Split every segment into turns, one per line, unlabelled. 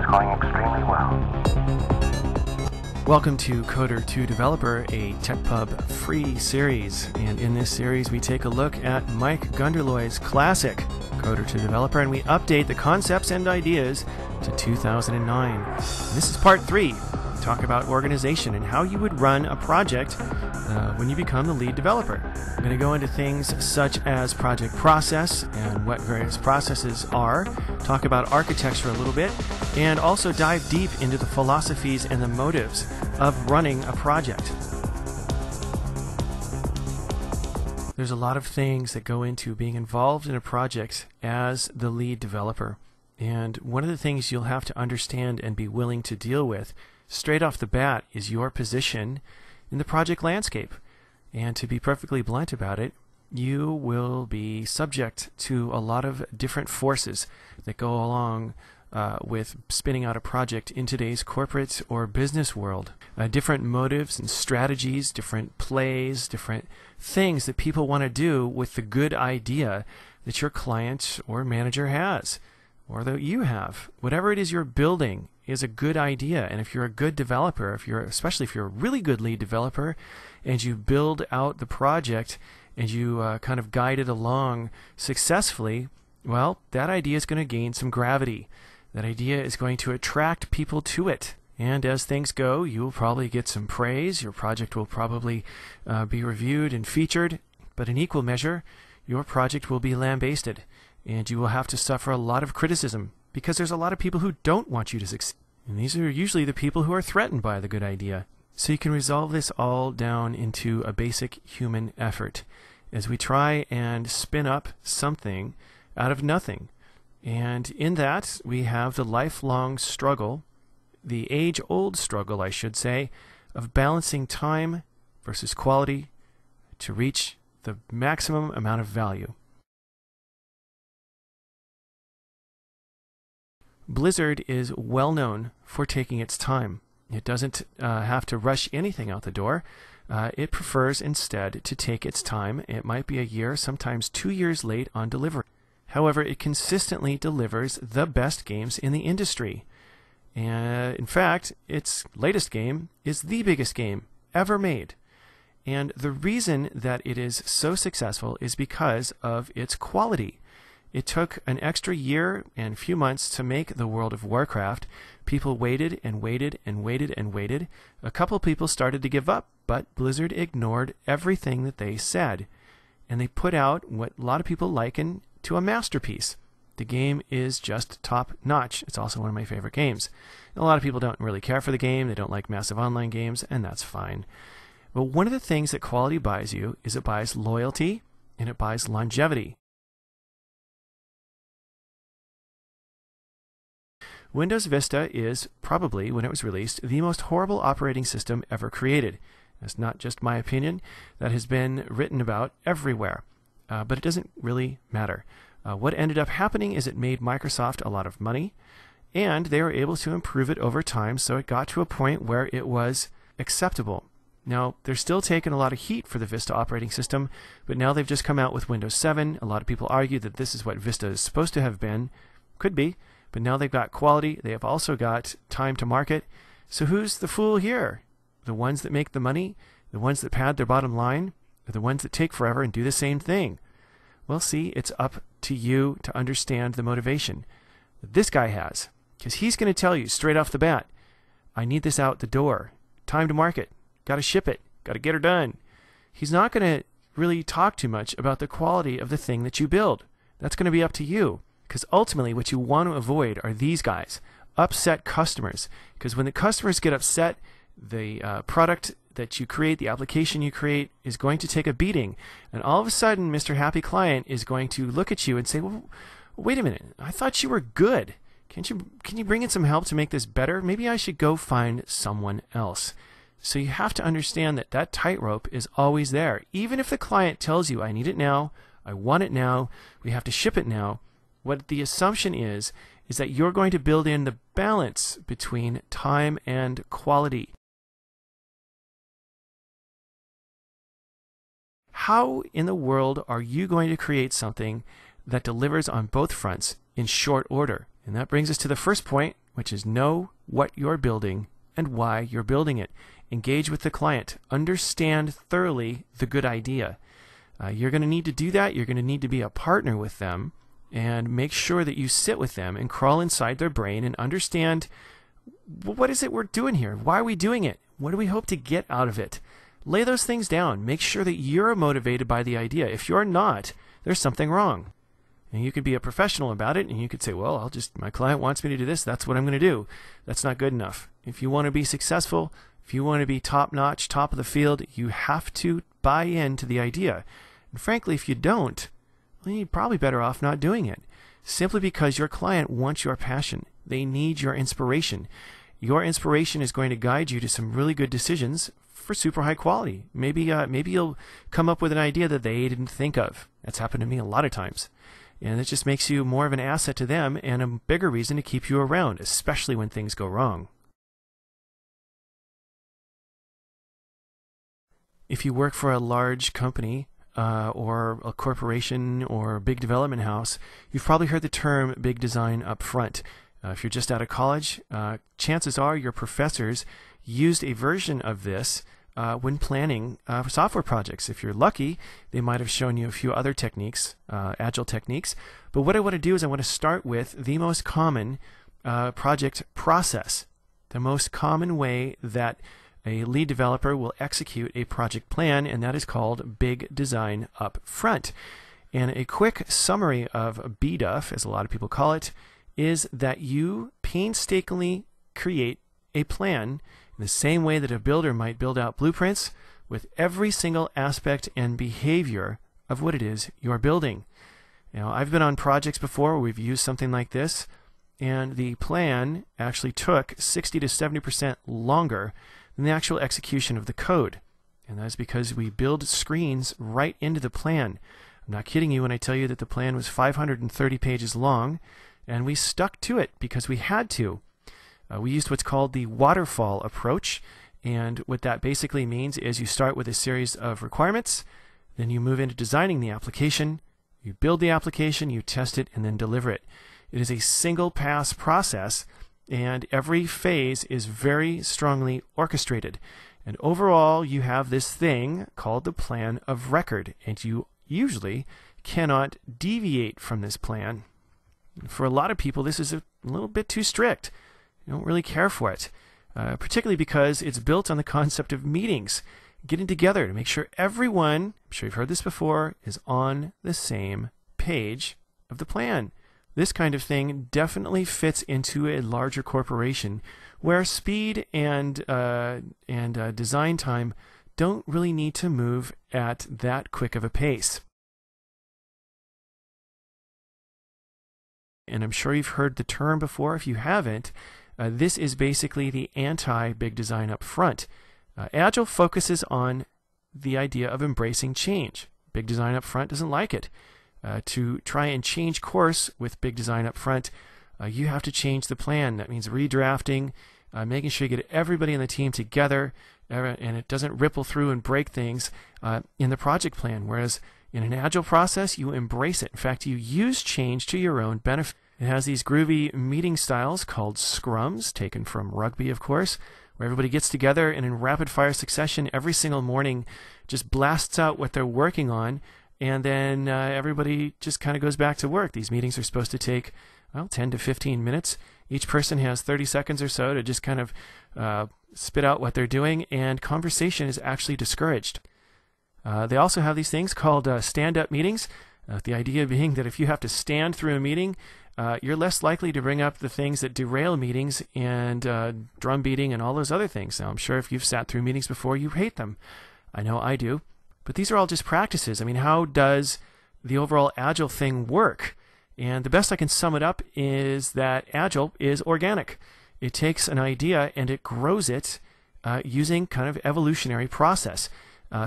going extremely well.
Welcome to Coder to Developer, a Tekpub free series. And in this series, we take a look at Mike Gunderloy's classic Coder to Developer, and we update the concepts and ideas to 2009. And this is part 3. We talk about organization and how you would run a project when you become the lead developer. I'm going to go into things such as project process and what various processes are, talk about architecture a little bit, and also dive deep into the philosophies and the motives of running a project. There's a lot of things that go into being involved in a project as the lead developer. And one of the things you'll have to understand and be willing to deal with straight off the bat is your position in the project landscape. And to be perfectly blunt about it, you will be subject to a lot of different forces that go along with spinning out a project in today's corporate or business world. Different motives and strategies, different plays, different things that people want to do with the good idea that your client or manager has, or that you have. Whatever it is you're building is a good idea. And if you're a good developer, especially if you're a really good lead developer, and you build out the project and you kind of guide it along successfully, well, that idea is going to gain some gravity. That idea is going to attract people to it. And as things go, you will probably get some praise. Your project will probably be reviewed and featured. But in equal measure, your project will be lambasted. And you will have to suffer a lot of criticism because there's a lot of people who don't want you to succeed. And these are usually the people who are threatened by the good idea. So you can resolve this all down into a basic human effort as we try and spin up something out of nothing. And in that, we have the lifelong struggle, the age-old struggle, I should say, of balancing time versus quality to reach the maximum amount of value. Blizzard is well known for taking its time. It doesn't have to rush anything out the door. It prefers instead to take its time. It might be a year, sometimes 2 years late on delivery. However, it consistently delivers the best games in the industry. In fact, its latest game is the biggest game ever made. And the reason that it is so successful is because of its quality. It took an extra year and a few months to make the World of Warcraft. People waited and waited and waited and waited. A couple people started to give up, but Blizzard ignored everything that they said. And they put out what a lot of people liken to a masterpiece. The game is just top-notch. It's also one of my favorite games. A lot of people don't really care for the game. They don't like massive online games, and that's fine. But one of the things that quality buys you is it buys loyalty and it buys longevity. Windows Vista is probably, when it was released, the most horrible operating system ever created. That's not just my opinion. That has been written about everywhere. But it doesn't really matter. What ended up happening is it made Microsoft a lot of money, and they were able to improve it over time, so it got to a point where it was acceptable. Now, they're still taking a lot of heat for the Vista operating system, but now they've just come out with Windows 7. A lot of people argue that this is what Vista is supposed to have been. Could be. But now they've got quality. They have also got time to market. So who's the fool here? The ones that make the money? The ones that pad their bottom line? Or the ones that take forever and do the same thing? Well, see, it's up to you to understand the motivation that this guy has. Because he's going to tell you straight off the bat, I need this out the door. Time to market. Got to ship it. Got to get her done. He's not going to really talk too much about the quality of the thing that you build. That's going to be up to you. Because ultimately what you want to avoid are these guys, upset customers. Because when the customers get upset, the product that you create, the application you create, is going to take a beating. And all of a sudden, Mr. Happy Client is going to look at you and say, well, wait a minute, I thought you were good. Can you bring in some help to make this better? Maybe I should go find someone else. So you have to understand that that tightrope is always there. Even if the client tells you, I need it now, I want it now, we have to ship it now, what the assumption is that you're going to build in the balance between time and quality. How in the world are you going to create something that delivers on both fronts in short order? And that brings us to the first point, which is know what you're building and why you're building it. Engage with the client. Understand thoroughly the good idea. You're going to need to do that. You're going to need to be a partner with them and make sure that you sit with them and crawl inside their brain and understand, what is it we're doing here? Why are we doing it? What do we hope to get out of it? Lay those things down. Make sure that you're motivated by the idea. If you're not, there's something wrong. And you could be a professional about it, and you could say, well, my client wants me to do this. That's what I'm going to do. That's not good enough. If you want to be successful, if you want to be top-notch, top of the field, you have to buy into the idea. And frankly, if you don't, well, you're probably better off not doing it. Simply because your client wants your passion. They need your inspiration. Your inspiration is going to guide you to some really good decisions for super high quality. Maybe you'll come up with an idea that they didn't think of. That's happened to me a lot of times. And it just makes you more of an asset to them and a bigger reason to keep you around, especially when things go wrong. If you work for a large company or a corporation or a big development house, you've probably heard the term big design up front. If you're just out of college, chances are your professors used a version of this when planning software projects. If you're lucky, they might have shown you a few other techniques, agile techniques. But what I want to do is I want to start with the most common project process, the most common way that a lead developer will execute a project plan, and that is called big design up front. And a quick summary of BDUF, as a lot of people call it, is that you painstakingly create a plan in the same way that a builder might build out blueprints with every single aspect and behavior of what it is you're building. I've been on projects before where we've used something like this, and the plan actually took 60 to 70% longer than the actual execution of the code. And that's because we build screens right into the plan. I'm not kidding you when I tell you that the plan was 530 pages long, and we stuck to it because we had to. We used what's called the waterfall approach, and what that basically means is you start with a series of requirements, then you move into designing the application, you build the application, you test it, and then deliver it. It is a single pass process, and every phase is very strongly orchestrated. And overall, you have this thing called the plan of record, and you usually cannot deviate from this plan. For a lot of people, this is a little bit too strict. You don't really care for it, particularly because it's built on the concept of meetings, getting together to make sure everyone, I'm sure you've heard this before, is on the same page of the plan. This kind of thing definitely fits into a larger corporation where speed and design time don't really need to move at that quick of a pace. And I'm sure you've heard the term before. If you haven't, this is basically the anti-big design up front. Agile focuses on the idea of embracing change. Big design up front doesn't like it. To try and change course with big design up front, you have to change the plan. That means redrafting, making sure you get everybody in the team together, and it doesn't ripple through and break things in the project plan. Whereas in an agile process, you embrace it. In fact, you use change to your own benefit. It has these groovy meeting styles called scrums, taken from rugby, of course, where everybody gets together and in rapid-fire succession every single morning just blasts out what they're working on, and then everybody just kind of goes back to work. These meetings are supposed to take, 10 to 15 minutes. Each person has 30 seconds or so to just kind of spit out what they're doing, and conversation is actually discouraged. They also have these things called stand-up meetings, the idea being that if you have to stand through a meeting, you're less likely to bring up the things that derail meetings and drum beating and all those other things. Now, I'm sure if you've sat through meetings before, you hate them. I know I do. But these are all just practices. I mean, how does the overall Agile thing work? And the best I can sum it up is that Agile is organic. It takes an idea and it grows it using kind of evolutionary process.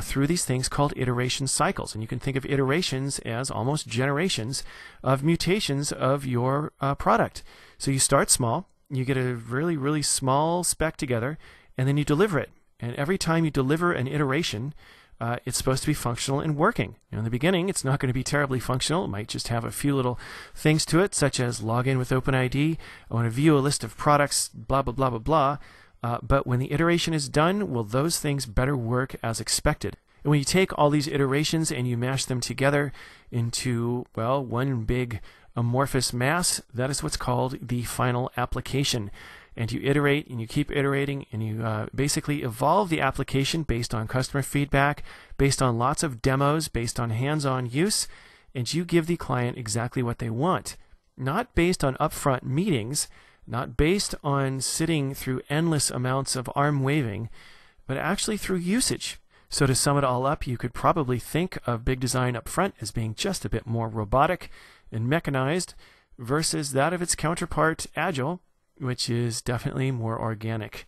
Through these things called iteration cycles. And you can think of iterations as almost generations of mutations of your product. So you start small, you get a really, really small spec together, and then you deliver it. And every time you deliver an iteration, it's supposed to be functional and working. In the beginning, it's not going to be terribly functional. It might just have a few little things to it, such as log in with OpenID. I want to view a list of products, blah, blah, blah, blah, blah. But when the iteration is done, will those things better work as expected? And when you take all these iterations and you mash them together into, well, one big amorphous mass, that is what's called the final application. And you iterate and you keep iterating and you basically evolve the application based on customer feedback, based on lots of demos, based on hands-on use, and you give the client exactly what they want. Not based on upfront meetings, not based on sitting through endless amounts of arm waving, but actually through usage. So to sum it all up, you could probably think of big design upfront as being just a bit more robotic and mechanized versus that of its counterpart, agile, which is definitely more organic.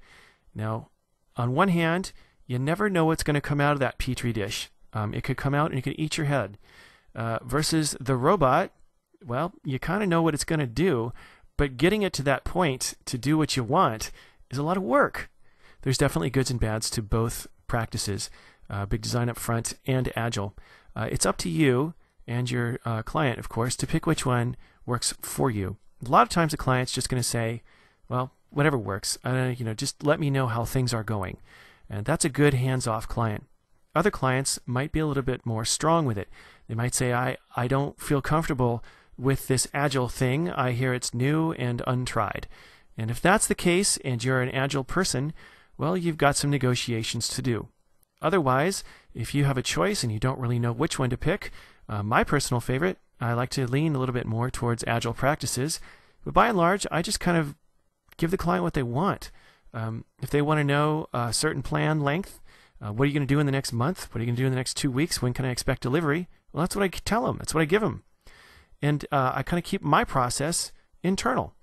Now, on one hand, you never know what's going to come out of that petri dish. It could come out and it could eat your head. Versus the robot, well, you kind of know what it's going to do, but getting it to that point to do what you want is a lot of work. There's definitely goods and bads to both practices, big design up front and agile. It's up to you and your client, of course, to pick which one works for you. A lot of times the client's just going to say, well, whatever works. Just let me know how things are going. And that's a good hands-off client. Other clients might be a little bit more strong with it. They might say, I don't feel comfortable with this agile thing. I hear it's new and untried. And if that's the case and you're an agile person, well, you've got some negotiations to do. Otherwise, if you have a choice and you don't really know which one to pick, my personal favorite, I like to lean a little bit more towards agile practices. But by and large, I just kind of give the client what they want. If they want to know a certain plan length, what are you going to do in the next month? What are you going to do in the next 2 weeks? When can I expect delivery? Well, that's what I tell them. That's what I give them. And I kind of keep my process internal.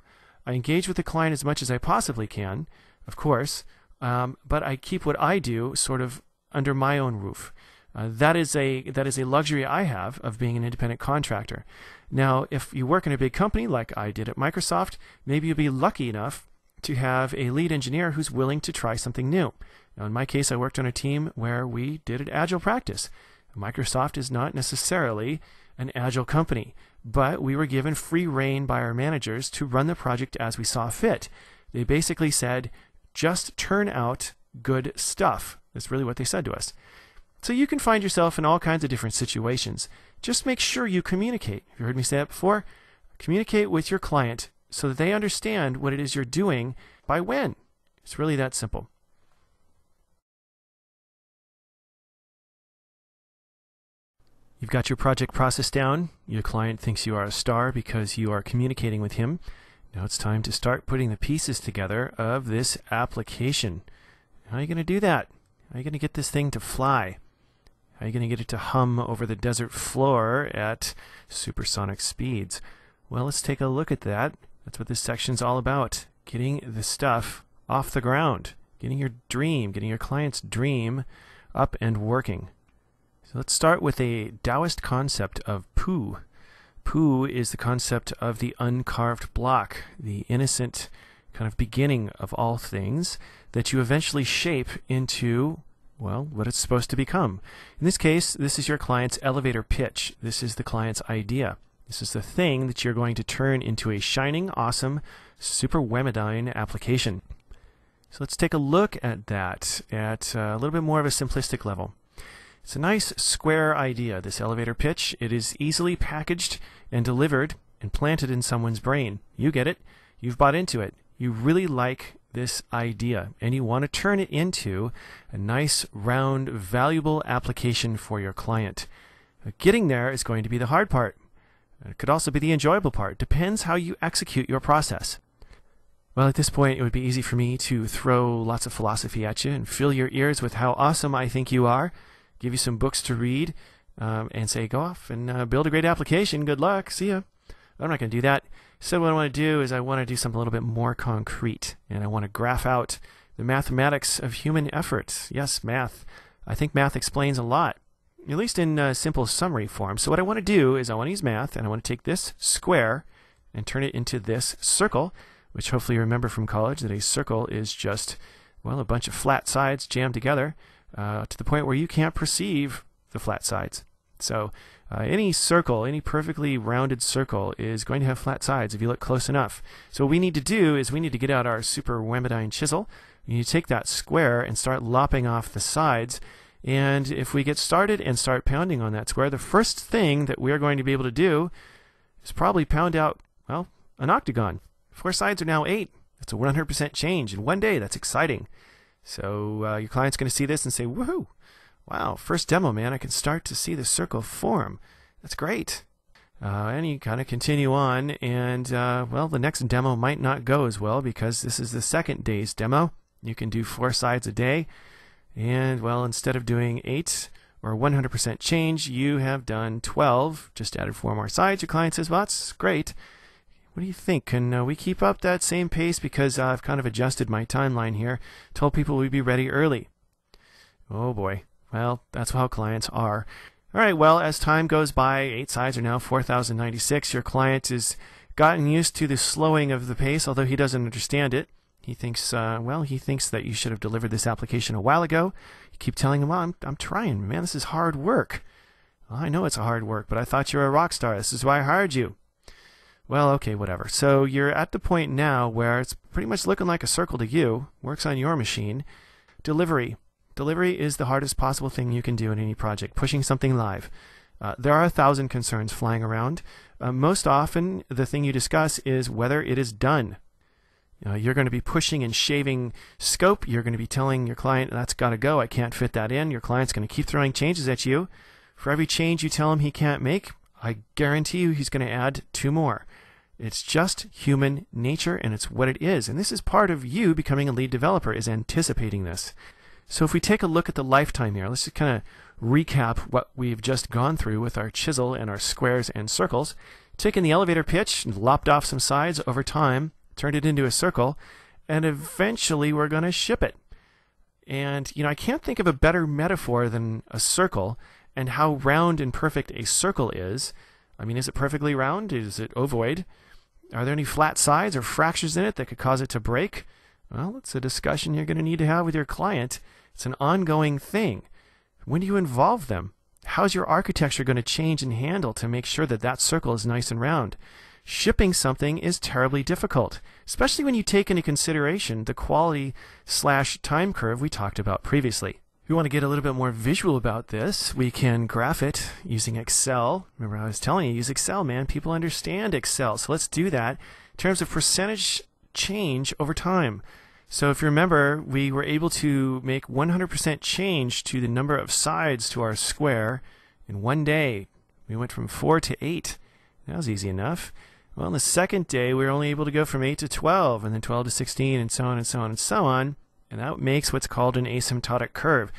I engage with the client as much as I possibly can, of course, but I keep what I do sort of under my own roof. That is a luxury I have of being an independent contractor. Now, if you work in a big company like I did at Microsoft, maybe you'll be lucky enough to have a lead engineer who's willing to try something new. Now, in my case, I worked on a team where we did an agile practice. Microsoft is not necessarily an agile company, but we were given free rein by our managers to run the project as we saw fit. They basically said, just turn out good stuff. That's really what they said to us. So you can find yourself in all kinds of different situations. Just make sure you communicate. You've heard me say that before. Communicate with your client so that they understand what it is you're doing by when. It's really that simple. You've got your project process down. Your client thinks you are a star because you are communicating with him. Now it's time to start putting the pieces together of this application. How are you going to do that? How are you going to get this thing to fly? How are you going to get it to hum over the desert floor at supersonic speeds? Well, let's take a look at that. That's what this section's all about. Getting the stuff off the ground. Getting your client's dream up and working. So let's start with a Taoist concept of Pu. Pu is the concept of the uncarved block, the innocent kind of beginning of all things that you eventually shape into, well, what it's supposed to become. In this case, this is your client's elevator pitch. This is the client's idea. This is the thing that you're going to turn into a shining, awesome, super Wemedyne application. So let's take a look at that at a little bit more of a simplistic level. It's a nice square idea, this elevator pitch. It is easily packaged and delivered and planted in someone's brain. You get it. You've bought into it. You really like this idea, and you want to turn it into a nice, round, valuable application for your client. Getting there is going to be the hard part. It could also be the enjoyable part. Depends how you execute your process. Well, at this point, it would be easy for me to throw lots of philosophy at you and fill your ears with how awesome I think you are, give you some books to read, and say, go off and build a great application. Good luck. See ya. But I'm not going to do that. So what I want to do is I want to do something a little bit more concrete, and I want to graph out the mathematics of human effort. Yes, math. I think math explains a lot, at least in simple summary form. So what I want to do is I want to use math, and I want to take this square and turn it into this circle, which hopefully you remember from college that a circle is just, well, a bunch of flat sides jammed together. to the point where you can't perceive the flat sides. So any circle, any perfectly rounded circle is going to have flat sides if you look close enough. So what we need to do is we need to get out our super Wemidine chisel. You need to take that square and start lopping off the sides. And if we get started and start pounding on that square, the first thing that we're going to be able to do is probably pound out, well, an octagon. 4 sides are now 8. That's a 100% change in one day. That's exciting. So your client's going to see this and say, woohoo, wow, first demo, man, I can start to see the circle form. That's great. And you kind of continue on, and well, the next demo might not go as well because this is the second day's demo. You can do 4 sides a day, and well, instead of doing 8 or 100% change, you have done 12, just added 4 more sides. Your client says, well, that's great. What do you think? Can we keep up that same pace? Because I've kind of adjusted my timeline here. Told people we'd be ready early. Oh boy. Well, that's how clients are. All right, well, as time goes by, 8 sides are now 4,096. Your client has gotten used to the slowing of the pace, although he doesn't understand it. He thinks, well, he thinks that you should have delivered this application a while ago. You keep telling him, well, I'm trying, man. This is hard work. Well, I know it's hard work, but I thought you were a rock star. This is why I hired you. Well, okay, whatever. So you're at the point now where it's pretty much looking like a circle to you. Works on your machine. Delivery. Delivery is the hardest possible thing you can do in any project, pushing something live. There are 1,000 concerns flying around. Most often, the thing you discuss is whether it is done. You're going to be pushing and shaving scope. You're going to be telling your client, that's got to go. I can't fit that in. Your client's going to keep throwing changes at you. For every change you tell him he can't make, I guarantee you he's going to add 2 more. It's just human nature, and it's what it is. And this is part of you becoming a lead developer, is anticipating this. So if we take a look at the lifetime here, let's just kind of recap what we've just gone through with our chisel and our squares and circles. Taken the elevator pitch and lopped off some sides over time, turned it into a circle, and eventually we're going to ship it. And, I can't think of a better metaphor than a circle and how round and perfect a circle is. I mean, is it perfectly round? Is it ovoid? Are there any flat sides or fractures in it that could cause it to break? Well, it's a discussion you're going to need to have with your client. It's an ongoing thing. When do you involve them? How's your architecture going to change and handle to make sure that that circle is nice and round? Shipping something is terribly difficult, especially when you take into consideration the quality/time curve we talked about previously. If we want to get a little bit more visual about this, we can graph it using Excel. Remember, I was telling you, use Excel, man. People understand Excel. So let's do that in terms of percentage change over time. So if you remember, we were able to make 100% change to the number of sides to our square in one day. We went from 4 to 8. That was easy enough. Well, on the second day, we were only able to go from 8 to 12, and then 12 to 16, and so on and so on and so on. And that makes what's called an asymptotic curve.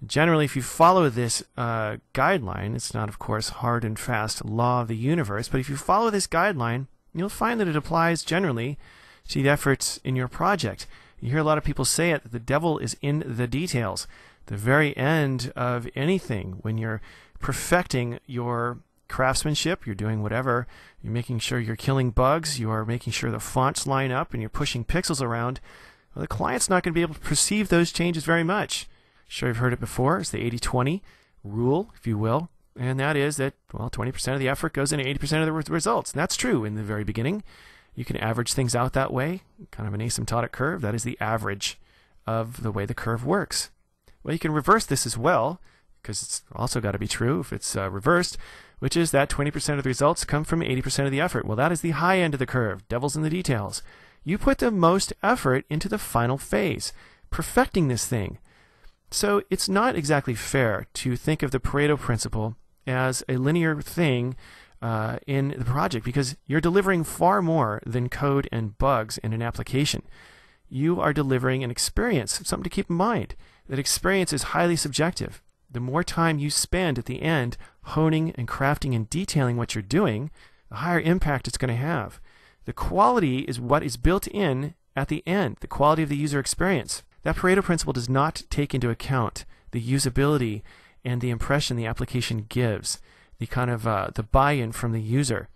Generally, if you follow this guideline, it's not, of course, hard and fast law of the universe, but if you follow this guideline, you'll find that it applies generally to the efforts in your project. You hear a lot of people say it, that the devil is in the details. The very end of anything, when you're perfecting your craftsmanship, you're doing whatever, you're making sure you're killing bugs, you are making sure the fonts line up, and you're pushing pixels around, well, the client's not going to be able to perceive those changes very much. Sure, you've heard it before. It's the 80-20 rule, if you will. And that is that, well, 20% of the effort goes into 80% of the results. And that's true in the very beginning. You can average things out that way, kind of an asymptotic curve. That is the average of the way the curve works. Well, you can reverse this as well, because it's also got to be true if it's reversed, which is that 20% of the results come from 80% of the effort. Well, that is the high end of the curve. Devil's in the details. You put the most effort into the final phase, perfecting this thing. So it's not exactly fair to think of the Pareto principle as a linear thing in the project, because you're delivering far more than code and bugs in an application. You are delivering an experience, something to keep in mind. That experience is highly subjective. The more time you spend at the end honing and crafting and detailing what you're doing, the higher impact it's going to have. The quality is what is built in at the end, the quality of the user experience. That Pareto principle does not take into account the usability and the impression the application gives, the kind of the buy-in from the user.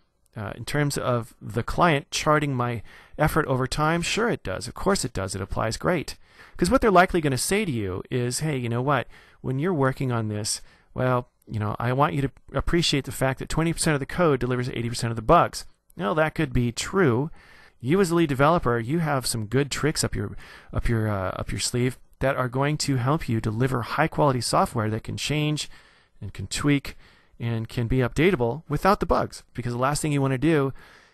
In terms of the client charting my effort over time, sure it does. Of course it does. It applies great. Because what they're likely going to say to you is, hey, you know what? When you're working on this, well, I want you to appreciate the fact that 20% of the code delivers 80% of the bugs. Now, that could be true. You as a lead developer, you have some good tricks up your sleeve that are going to help you deliver high quality software that can change and can tweak and can be updatable without the bugs. Because the last thing you want to do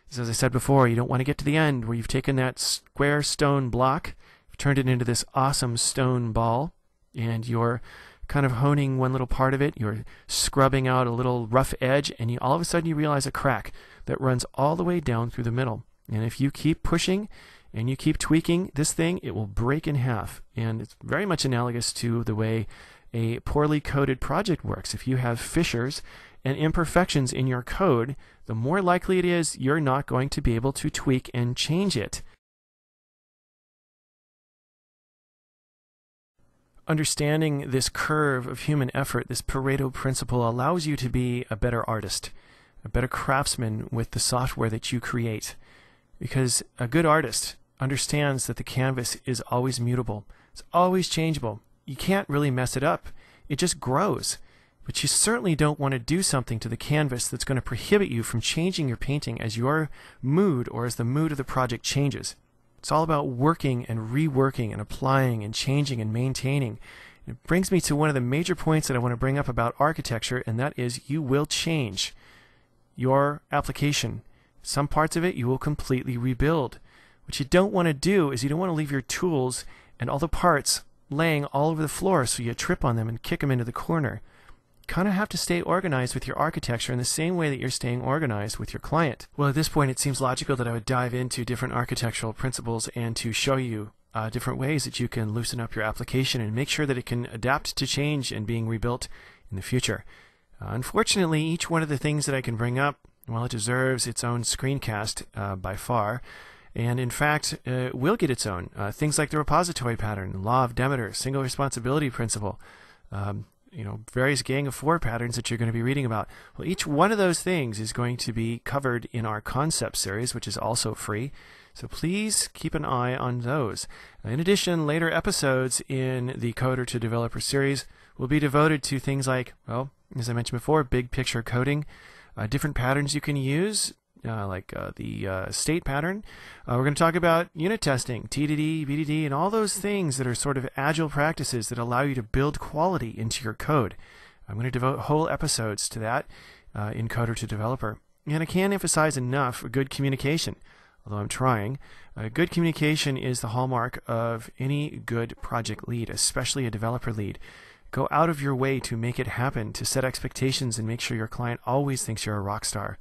is, as I said before, you don't want to get to the end where you've taken that square stone block, you've turned it into this awesome stone ball, and you're kind of honing one little part of it, you're scrubbing out a little rough edge, and all of a sudden you realize a crack that runs all the way down through the middle. And if you keep pushing and you keep tweaking this thing, it will break in half. And it's very much analogous to the way a poorly coded project works. If you have fissures and imperfections in your code, the more likely it is you're not going to be able to tweak and change it. Understanding this curve of human effort, this Pareto principle, allows you to be a better artist, a better craftsman with the software that you create. Because a good artist understands that the canvas is always mutable. It's always changeable. You can't really mess it up. It just grows. But you certainly don't want to do something to the canvas that's going to prohibit you from changing your painting as your mood or as the mood of the project changes. It's all about working and reworking and applying and changing and maintaining. It brings me to one of the major points that I want to bring up about architecture, and that is you will change your application. Some parts of it you will completely rebuild. What you don't want to do is you don't want to leave your tools and all the parts laying all over the floor so you trip on them and kick them into the corner. You kind of have to stay organized with your architecture in the same way that you're staying organized with your client. Well, at this point it seems logical that I would dive into different architectural principles and to show you different ways that you can loosen up your application and make sure that it can adapt to change and being rebuilt in the future. Unfortunately, each one of the things that I can bring up, well, it deserves its own screencast by far, and in fact will get its own. Things like the repository pattern, law of Demeter, single responsibility principle, various gang of four patterns that you're going to be reading about. Well, each one of those things is going to be covered in our concept series, which is also free. So please keep an eye on those. In addition, later episodes in the Coder to Developer series will be devoted to things like, well, as I mentioned before, big picture coding, different patterns you can use, like the state pattern. We're going to talk about unit testing, TDD, BDD, and all those things that are sort of agile practices that allow you to build quality into your code. I'm going to devote whole episodes to that in Coder to Developer. And I can't emphasize enough good communication, although I'm trying. Good communication is the hallmark of any good project lead, especially a developer lead. Go out of your way to make it happen, to set expectations and make sure your client always thinks you're a rock star.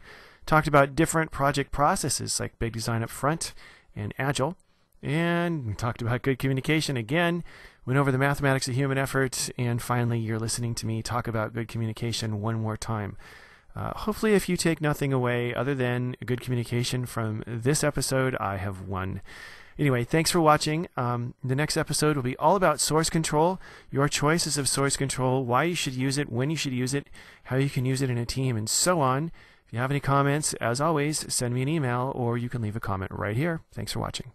Talked about different project processes like big design up front and agile. And we talked about good communication again, went over the mathematics of human effort, and finally you're listening to me talk about good communication one more time. Hopefully if you take nothing away other than good communication from this episode, I have won. Anyway, thanks for watching. The next episode will be all about source control, your choices of source control, why you should use it, when you should use it, how you can use it in a team, and so on. If you have any comments, as always, send me an email or you can leave a comment right here. Thanks for watching.